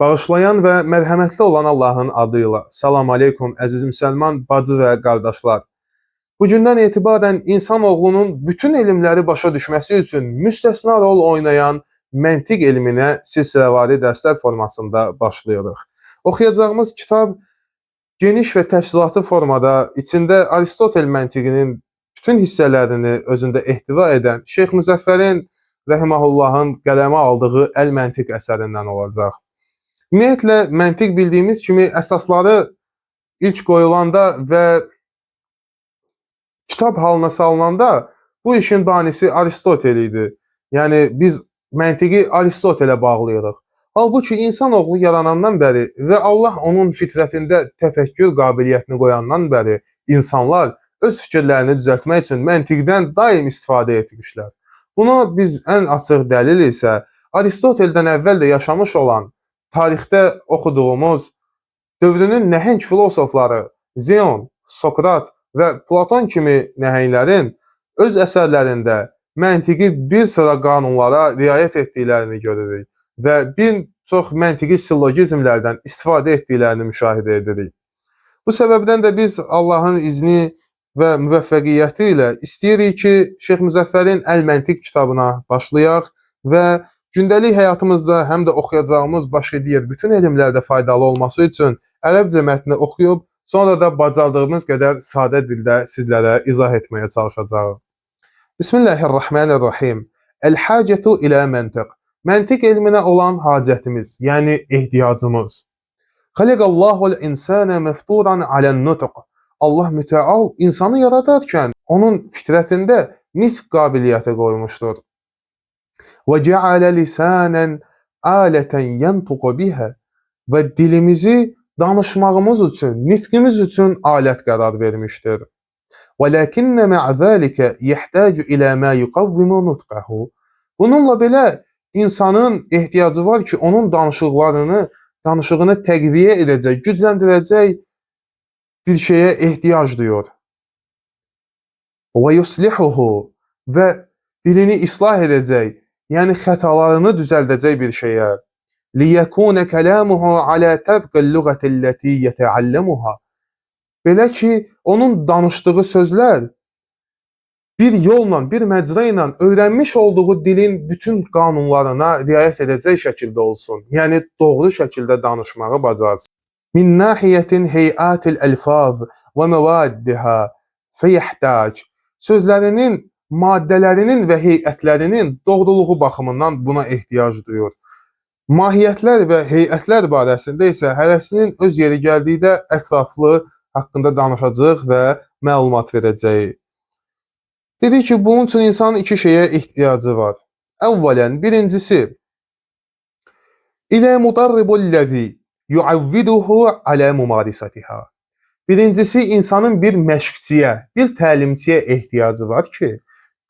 Bağışlayan və mərhəmətli olan Allahın adıyla. Salam aleykum əziz müsəlman bacı və qardaşlar. Bugündən etibarən insanoğlunun bütün elmləri başa düşməsi üçün müstəsna rol oynayan məntiq elminə silsiləvari dərslər formasında başlayırıq. Oxuyacağımız kitab geniş və təfsilatlı formada içində Aristotel məntiqinin bütün hissələrini özündə ehtiva edən Şeyx Müzəffərin Rəhiməhullahın qələmə aldığı Əl-Məntiq əsərindən olacaq. Ümumiyyətlə, məntiq bildiyimiz kimi əsasları ilk qoyulanda və kitab halına salınanda bu işin banisi Aristotel idi. Yəni, biz məntiqi Aristotelə bağlayırıq. Halbuki insanoğlu yaranandan bəri və Allah onun fitrətində təfəkkür qabiliyyətini qoyandan bəri insanlar öz fikirlərini düzəltmək üçün məntiqdən daim istifadə etmişlər. Buna biz ən açıq dəlil isə Aristoteldən əvvəl də yaşamış olan tarixdə oxuduğumuz dövrünün nəhəng filosofları Zeon, Sokrat və Platon kimi nəhənglərin öz əsərlərində məntiqi bir sıra qanunlara riayət etdiklərini görürük və bir çox məntiqi sillogizmlərdən istifadə etdiklərini müşahidə edirik. Bu səbəbdən də biz Allahın izni və müvəffəqiyyəti ilə istəyirik ki, Şeyx Müzəffərin Əl-Məntiq kitabına başlayaq və gündəlik həyatımızda həm də oxuyacağımız başqa digər bütün elmlərdə faydalı olması üçün ərəbcə mətni oxuyub, sonra da bacardığımız qədər sadə dildə sizlərə izah etməyə çalışacağıq. Bismillahirrahmanirrahim. Əl-hacətu ilə məntiq. Məntiq elminə olan hacətimiz, yəni ehtiyacımız. Xaliqallahul insana mafturan alən-nutq. Allah mütəal insanı yaradarkən onun fitrətində nitq qabiliyyəti qoymuşdur. وَجَعَلَ لِسَانًا آلَةً يَنْطُقُ بِهَا və dilimizi danışmağımız üçün, nitqimiz üçün alət qərar vermişdir. وَلَكِنَّ مَعَ ذَلِكَ يَحْتَاجُ إِلَى مَا يُقَوِّمُ نُطْقَهُ. Bununla belə insanın ehtiyacı var ki, onun danışığını təqviyə edəcək, gücləndirəcək bir şeyə ehtiyac duyur. وَيُصْلِحُهُ və dilini islah edəcək, yəni xətalarını düzəldəcək bir şeyə. لِيَكُونَ كَلَامُهُ عَلَى تَبْقِ اللُّغَةِ الَّتِي يَتَعَلَّمُهَا. Belə ki, onun danışdığı sözlər bir yolla, bir məcra ilə öyrənmiş olduğu dilin bütün qanunlarına riayət edəcək şəkildə olsun. Yəni, doğru şəkildə danışmağı bacarsın. مِنْ نَاحِيَةٍ هَيْئَاتِ الْأَلْفَاظِ وَمَوَادِّهَا فَيَحْتَاج. Sözlərinin, maddələrinin və heyətlərinin doğruluğu baxımından buna ehtiyac duyur. Mahiyyətlər və heyətlər barəsində isə hərəsinin öz yeri gəldikdə ətraflı haqqında danışacaq və məlumat verəcək. Dedik ki, bunun üçün insanın iki şeyə ehtiyacı var. Əvvələn, birincisi, İlə mudarribullezî yuavviduhu alə mumarisatiha. Birincisi, insanın bir məşqçiyə, bir təlimçiyə ehtiyacı var ki,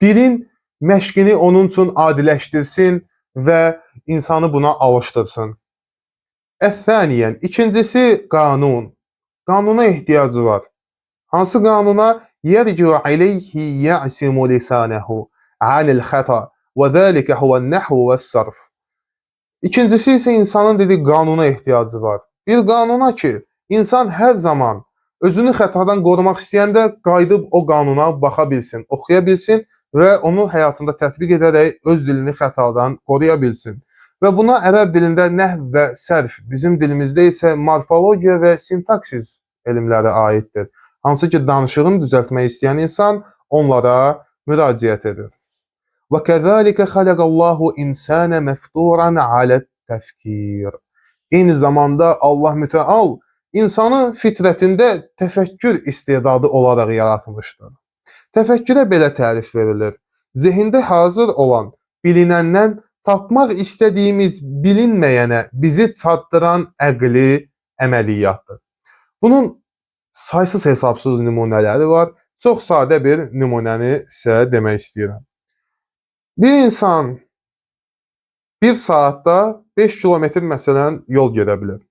dilin məşqini onun üçün adiləşdirsin və insanı buna alışdırsın. Əth-thəniyən, ikincisi qanun. Qanuna ehtiyacı var. Hansı qanuna? Yərci'u aleyhi ya'simu lisanəhu anil xəta və zəlikə huvən-nəhvu və-sərf. İkincisi isə insanın dediyi qanuna ehtiyacı var. Bir qanuna ki, insan hər zaman özünü xətadan qorumaq istəyəndə qayıdıb o qanuna baxa bilsin, oxuya bilsin və onu həyatında tətbiq edərək öz dilini xətadan qoruya bilsin. Və buna ərəb dilində nəhv və sərf, bizim dilimizdə isə morfologiya və sintaksis elmləri aiddir. Hansı ki, danışığını düzəltmək istəyən insan onlara müraciət edir. Və kəzəlikə xələqəllahu insənə məfturan alə't-təfkir. Eyni zamanda Allah mütəal insanı fitrətində təfəkkür istedadı olaraq yaratmışdır. Təfəkkürə belə tərif verilir. Zihində hazır olan, bilinəndən tapmaq istədiyimiz bilinməyənə bizi çatdıran əqli əməliyyatdır. Bunun saysız hesabsız nümunələri var. Çox sadə bir nümunəni sizə demək istəyirəm. Bir insan bir saatda 5 kilometr məsələn yol gedə bilir.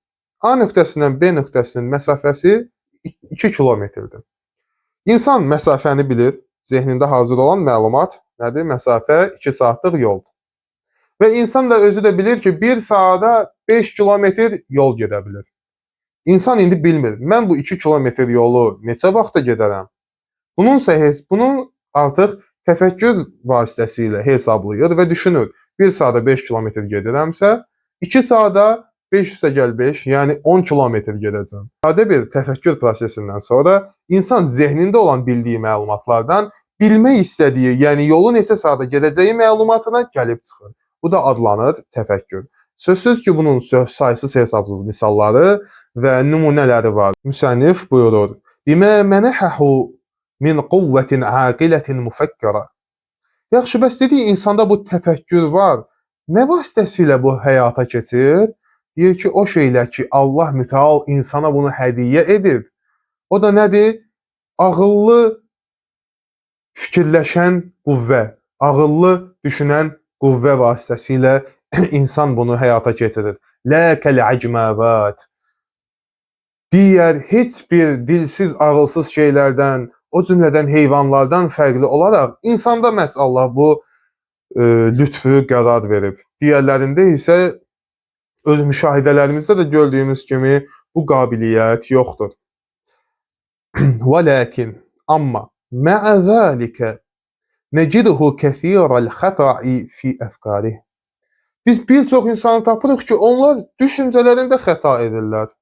A nöqtəsindən B nöqtəsinin məsafəsi 2 kilometrdir. İnsan məsafəni bilir, zehnində hazır olan məlumat nədir? Məsafə 2 saatlıq yoldur. Və insan da özü də bilir ki, 1 saata 5 kilometr yol gedə bilir. İnsan indi bilmir. Mən bu 2 kilometr yolu neçə vaxta gedərəm? Bunu artıq təfəkkür vasitəsilə hesablayır və düşünür. 1 saata 5 kilometr gedirəmsə, 2 saata 5 yəni 10 kilometr gedəcəm. Sadə bir təfəkkür prosesindən sonra insan zehnində olan bildiyi məlumatlardan bilmək istədiyi, yəni yolu neçə saata gedəcəyi məlumatına gəlib çıxır. Bu da adlanır təfəkkür. Sözsüz ki, bunun saysız hesabsız misalları və nümunələri var. Müsənnif buyurur: "Bimə mənəhu min quvvətin aqilətin mufakkara." Yaxşı, bəs dediyi insanda bu təfəkkür var. Nə vasitəsilə bu həyata keçir? Deyir ki, o şeylə ki, Allah mütəal insana bunu hədiyyə edib. O da nədir? Ağıllı fikirləşən qüvvə, ağıllı düşünən qüvvə vasitəsilə insan bunu həyata keçirir. Lə kəl-əcməvat. Digər heç bir dilsiz, ağılsız şeylərdən, o cümlədən heyvanlardan fərqli olaraq insanda məhz Allah bu lütfü qərar verib. Digərlərində isə öz müşahidələrimizdə də gördüyümüz kimi bu qabiliyyət yoxdur. Vələkin, amma mə'ə zəlikə neciduhu kəsirəl xəta'i fi əfkarih. Biz bir çox insanı tapırıq ki, onlar düşüncələrində xəta edirlər.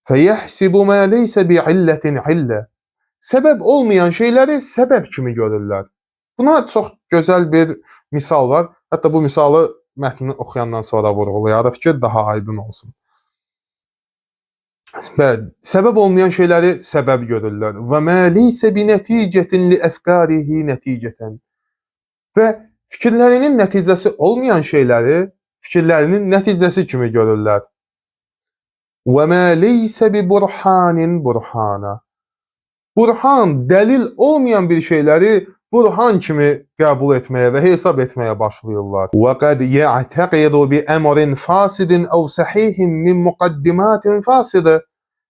Fəyəhsibu mə leysə bi'illətin illə. Səbəb olmayan şeyləri səbəb kimi görürlər. Buna çox gözəl bir misal var. Hətta bu misalı mətnini oxuyandan sonra vurğulayarıq ki, daha aydın olsun. Səbəb olmayan şeyləri səbəb görürlər. Və mə leysə bi nəticətin li əfkarihi nəticətən. Və fikirlərinin nəticəsi olmayan şeyləri fikirlərinin nəticəsi kimi görürlər. Və mə leysə bi burhanin burhana. Burhan, dəlil olmayan bir şeyləri burhan kimi qəbul etməyə və hesab etməyə başlayırlar. Və qəd ya'taqidu bi əmrin fasidin əv səhihin min muqaddimatin fasidə.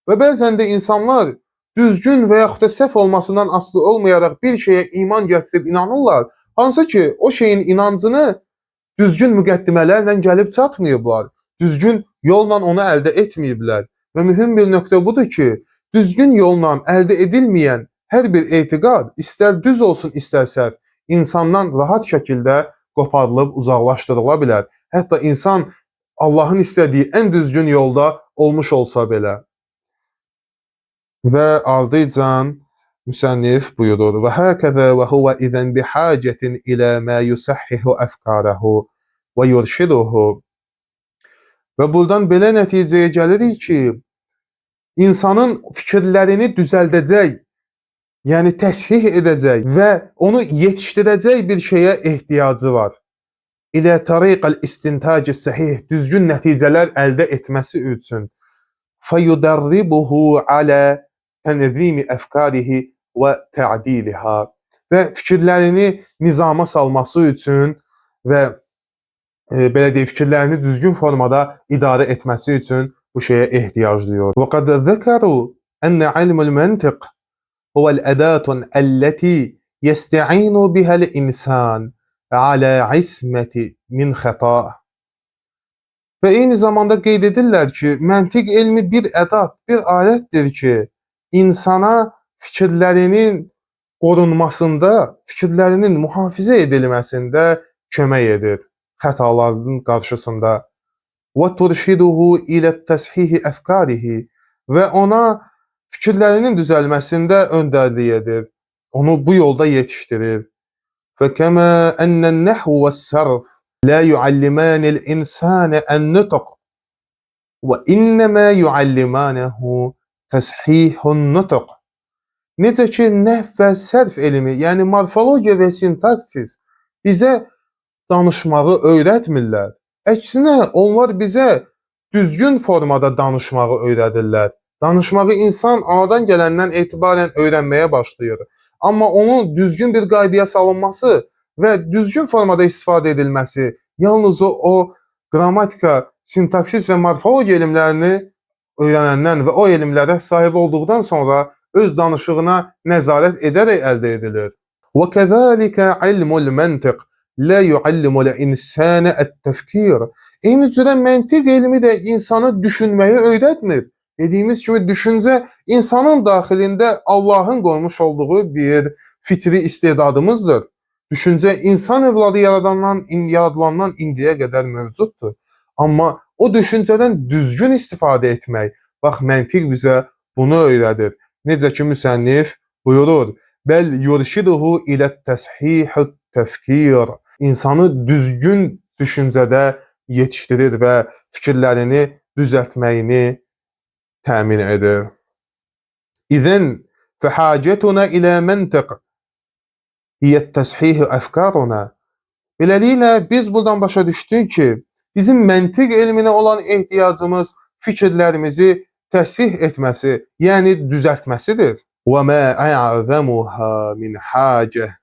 Və bəzən də insanlar düzgün və yaxud da səhv olmasından asılı olmayaraq bir şeyə iman gətirib inanırlar. Hansı ki, o şeyin inancını düzgün müqəddimələrlə gəlib çatmayıblar. Düzgün yolla onu əldə etməyiblər. Və mühüm bir nöqtə budur ki, düzgün yolla əldə edilməyən hər bir etiqad, istər düz olsun, istər səhv, insandan rahat şəkildə qoparılıb uzaqlaşdırıla bilər. Hətta insan Allahın istədiyi ən düzgün yolda olmuş olsa belə. Və ardıcan müsənnif buyurur: "Və həkəzə və huvə izən bihacətin ilə mə yusəhhihu əfkarahu və yurşiduhu." Və buradan belə nəticəyə gəlirik ki, insanın fikirlərini düzəldəcək, yəni təshih edəcək və onu yetişdirəcək bir şeyə ehtiyacı var. İlə tariqəl istintac səhih, düzgün nəticələr əldə etməsi üçün. Fəyudarribuhu alə tənzimi əfkarihi və tə'diliha. Və fikirlərini nizama salması üçün və belə deyək, fikirlərini düzgün formada idarə etməsi üçün bu şeyə ehtiyac duyur. Və qad zəkəru ənə ilmul məntiq huvəl ədatun əlləti yəstə'inu bihəl insan alə isməti min xəta. Və eyni zamanda qeyd edirlər ki, məntiq elmi bir ədat, bir alətdir ki, insana fikirlərinin qorunmasında, fikirlərinin mühafizə edilməsində kömək edir xətaların qarşısında. Və turşiduhu ilə təshihi əfkarihi, və ona fikirlərinin düzəlməsində öndərlik edir. Onu bu yolda yetişdirir. Fəkəmə ənən nəhv və sərf لا يعلمان الإنسان النطق وإنما يعلمانه تصحيح النطق. Necə ki, nəhv və sərf elmi, yəni morfologiya və sintaksis bizə danışmağı öyrətmirlər. Əksinə, onlar bizə düzgün formada danışmağı öyrədirlər. Danışmağı insan anadan gələndən etibarən öyrənməyə başlayır. Amma onun düzgün bir qaydaya salınması və düzgün formada istifadə edilməsi yalnız o qrammatika, sintaksis və morfologiya elmlərini öyrənəndən və o elmlərə sahib olduqdan sonra öz danışığına nəzarət edərək əldə edilir. Və kəzəlikə ilmul məntiq la yuallimul insana at-tefkir. Eyni cürə məntiq elmi də insanı düşünməyi öyrətmir. Dediyimiz kimi düşüncə insanın daxilində Allahın qoymuş olduğu bir fitri istedadımızdır. Düşüncə insan övladı yaradılandan indiyə qədər mövcuddur. Amma o düşüncədən düzgün istifadə etmək, bax məntiq bizə bunu öyrədir. Necə ki müsənnif buyurur: "Bəl yurşiduhu ilə-təshihut təfkir." İnsanı düzgün düşüncədə yetişdirir və fikirlərini düzəltməyini təmin edir. İzən fəhacətuna ilə məntiq hiyə-təshih əfkaruna. Beləliklə biz buradan başa düşdük ki, bizim məntiq elminə olan ehtiyacımız fikirlərimizi təsih etməsi, yəni düzəltməsidir. Və mə a'zamuha min hacə.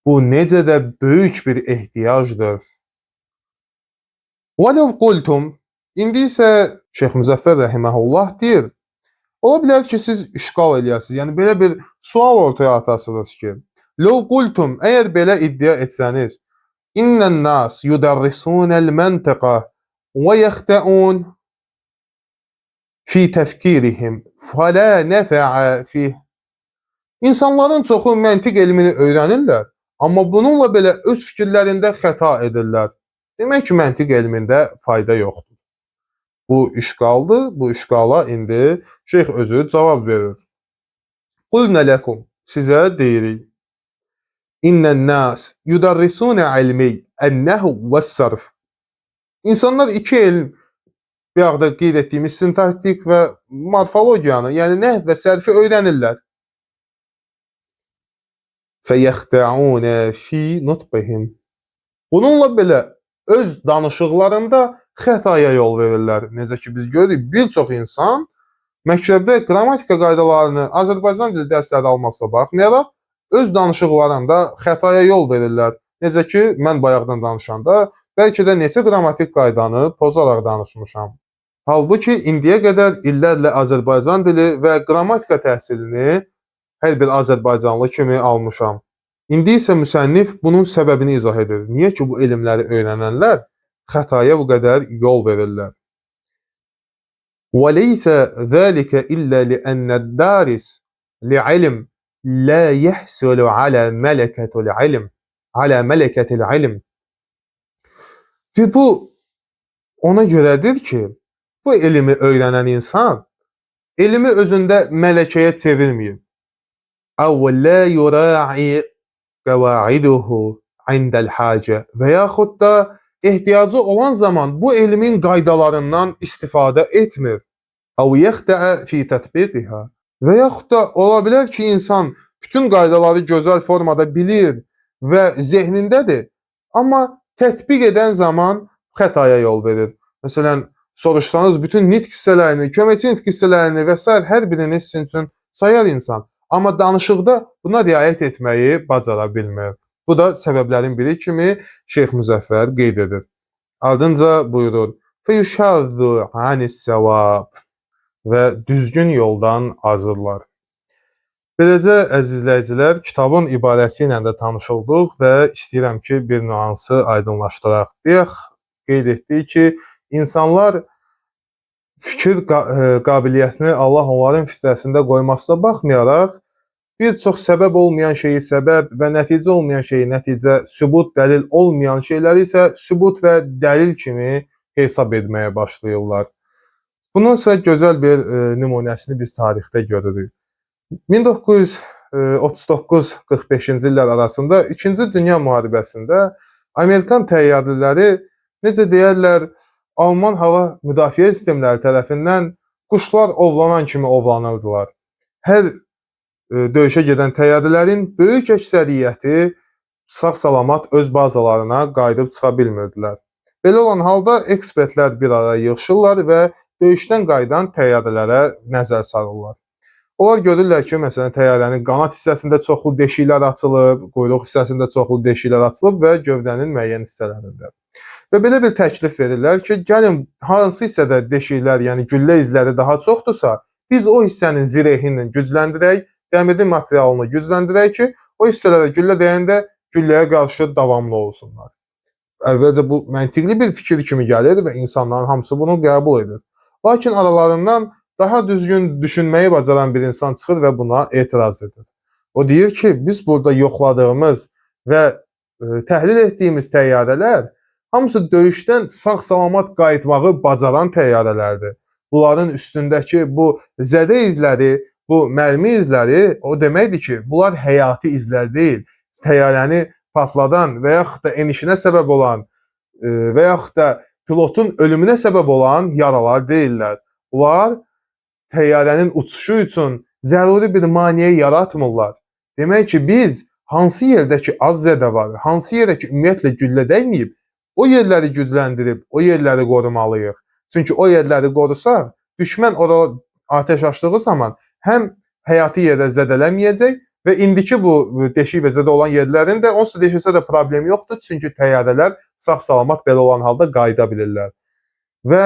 Bu necə də böyük bir ehtiyacdır. Və ləv qultum. İndi isə Şeyx Müzəffər rəhiməhullah deyir, ola bilər ki, siz işqal eləyəsiniz. Yəni belə bir sual ortaya atasınız ki, ləv qultum, əgər belə iddia etsəniz, İnnən nas yudarrisunəl məntiqə və yəxtəun fi təfkirihim fələ nəfəə fih. İnsanların çoxu məntiq elmini öyrənirlər, amma bununla belə öz fikirlərində xəta edirlər. Demək ki, məntiq elmində fayda yoxdur. Bu işqaldır, bu işqala indi şeyx özü cavab verir. Qulnə ləkum, sizə deyirik. İnnən nas yudarrisunə ilmi ən-nəhv və-sərf. İnsanlar iki elm, bir arada qeyd etdiyimiz sintaktik və morfologiyanı, yəni nəhv və sərfi öyrənirlər. Fəyəxtəunə fi nutqihim. Bununla belə öz danışıqlarında xətaya yol verirlər. Necə ki biz görürük, bir çox insan məktəbdə qrammatika qaydalarını Azərbaycan dili dərsləri almasına baxmayaraq öz danışıqlarında xətaya yol verirlər. Necə ki, mən bayaqdan danışanda bəlkə də neçə qrammatik qaydanı pozaraq danışmışam. Halbuki indiyə qədər illərlə Azərbaycan dili və qrammatika təhsilini hər bir Azərbaycanlı kimi almışam. İndi isə müsənnif bunun səbəbini izah edir. Niyə ki, bu elmləri öyrənənlər xətaya bu qədər yol verirlər? وَلَيْسَ ذَلِكَ إِلَّا لِأَنَّ الدَّارِسَ لِعِلْمٍ لَا يَحْصُلُ عَلَى مَلَكَةِ الْعِلْمِ. Bu ona görədir ki, bu elmi öyrənən insan elmi özündə mələkəyə çevirməyib. أَوْ لَا يُرَاعِي قَوَاعِدُهُ عِنْدَ الْحَاجَةِ və yaxud da ehtiyacı olan zaman bu elmin qaydalarından istifadə etmir. أَوْ يَخْتَأَ فِي تَطْبِيقِهَا və yaxud da ola bilər ki, insan bütün qaydaları gözəl formada bilir və zehnindədir, amma tətbiq edən zaman xətaya yol verir. Məsələn, soruşsanız bütün nitq hissələrini, köməkçi nitq hissələrini və s. hər birini sizin üçün sayar insan. Amma danışıqda buna riayət etməyi bacara bilmir. Bu da səbəblərin biri kimi Şeyx Müzəffər qeyd edir. Ardınca buyurur: "Feyuşaddu anis-savab" və düzgün yoldan azırlar. Beləcə, əziz izləyicilər, kitabın ibarəsi ilə də tanış olduq və istəyirəm ki, bir nüansı aydınlaşdıraq. Deyək, qeyd etdik ki, insanlar fikir qabiliyyətini Allah onların fitrəsində qoymasına baxmayaraq, bir çox səbəb olmayan şeyi səbəb və nəticə olmayan şeyi nəticə, sübut, dəlil olmayan şeyləri isə sübut və dəlil kimi hesab etməyə başlayırlar. Bunun isə gözəl bir nümunəsini biz tarixdə görürük. 1939-45-ci illər arasında 2-ci Dünya müharibəsində Amerikan təyyarələri, necə deyərlər, Alman hava müdafiə sistemləri tərəfindən quşlar ovlanan kimi ovlanırdılar. Hər döyüşə gedən təyyarələrin böyük əksəriyyəti sağ-salamat öz bazalarına qayıdıb çıxa bilmirdilər. Belə olan halda ekspertlər bir araya yığışırlar və döyüşdən qayıdan təyyarələrə nəzər salırlar. Onlar görürlər ki, məsələn, təyyarənin qanat hissəsində çoxlu deşiklər açılıb, quyruq hissəsində çoxlu deşiklər açılıb və gövdənin müəyyən hissələrində. Və belə bir təklif verirlər ki, gəlin hansı hissədə deşiklər, yəni güllə izləri daha çoxdursa, biz o hissənin zirehini gücləndirək, dəmir materialını gücləndirək ki, o hissələrə güllə dəyəndə gülləyə qarşı davamlı olsunlar. Əvvəlcə bu məntiqli bir fikir kimi gəlir və insanların hamısı bunu qəbul edir. Lakin aralarından daha düzgün düşünməyi bacaran bir insan çıxır və buna etiraz edir. O deyir ki, biz burada yoxladığımız və təhlil etdiyimiz təyyarələr hamısı döyüşdən sağ-salamat qayıtmağı bacaran təyyarələrdir. Bunların üstündəki bu zədə izləri, bu mərmi izləri o deməkdir ki, bunlar həyati izlər deyil. Təyyarəni patladan və yaxud da enişinə səbəb olan və yaxud da pilotun ölümünə səbəb olan yaralar deyillər. Bunlar təyyarənin uçuşu üçün zəruri bir maneə yaratmırlar. Demək ki, biz hansı yerdə ki az zədə var, hansı yerdə ki ümumiyyətlə güllə dəyməyib, o yerləri gücləndirib, o yerləri qorumalıyıq. Çünki o yerləri qorusaq, düşmən orada atəş açdığı zaman həm həyati yerdə zədələməyəcək və indiki bu deşik və zədə olan yerlərin də onsuz deşilsə də problem yoxdur. Çünki təyyarələr sağ-salamat belə olan halda qayıda bilirlər. Və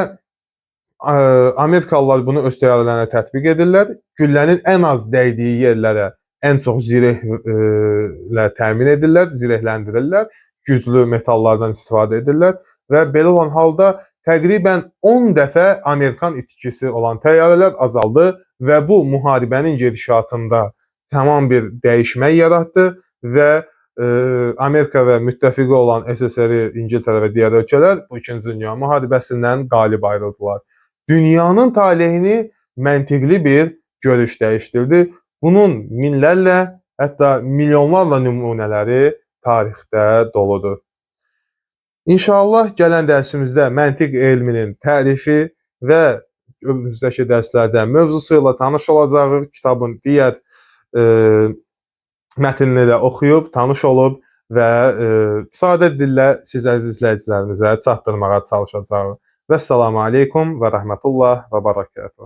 Amerikalılar bunu öz təyyarələrinə tətbiq edirlər. Güllənin ən az dəydiyi yerlərə ən çox zirehlə təmin edirlər, zirəhləndirirlər. Güclü metallardan istifadə edirlər və belə olan halda təqribən 10 dəfə Amerikan itkisi olan təyyarələr azaldı və bu müharibənin gedişatında tamam bir dəyişmə yaratdı və Amerika və müttəfiqi olan SSR, İngiltərə və digər ölkələr bu 2-ci Dünya müharibəsindən qalib ayrıldılar. Dünyanın taleyini məntiqli bir görüş dəyişdirdi. Bunun minlərlə, hətta milyonlarla nümunələri tarixdə doludur. İnşallah gələn dərsimizdə məntiq elminin tərifi və önümüzdəki dərslərdə mövzusu ilə tanış olacağıq. Kitabın digər mətnini də oxuyub, tanış olub və sadə dillə siz əziz izləyicilərimizə çatdırmağa çalışacağıq. Vəssalamu aleykum və rəhmətullah və barakatuhu.